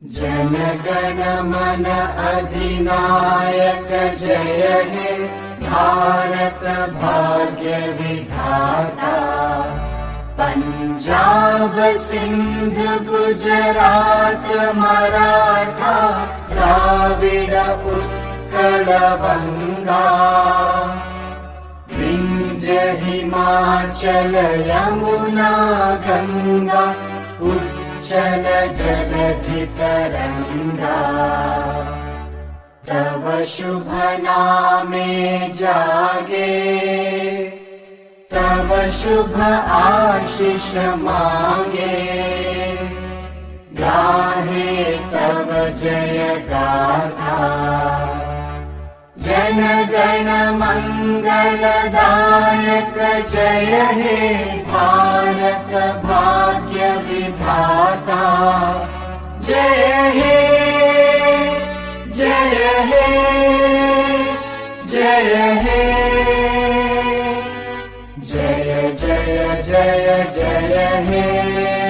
जन गण मन अधिनायक जय हे भारत भाग्य विधाता। पंजाब सिंध गुजरात मराठा द्राविड उत्कल बंगा। विंध्य हिमाचल यमुना गंगा उच्चल जलधि तरंगा। तव शुभ नामे जागे तव शुभ आशीष मांगे। गाहे तव जय गाथा जन गण मंगलदायक जय हे भारत भाग्य विधाता। जय हे जय हे जय हे जय जय जय जय हे।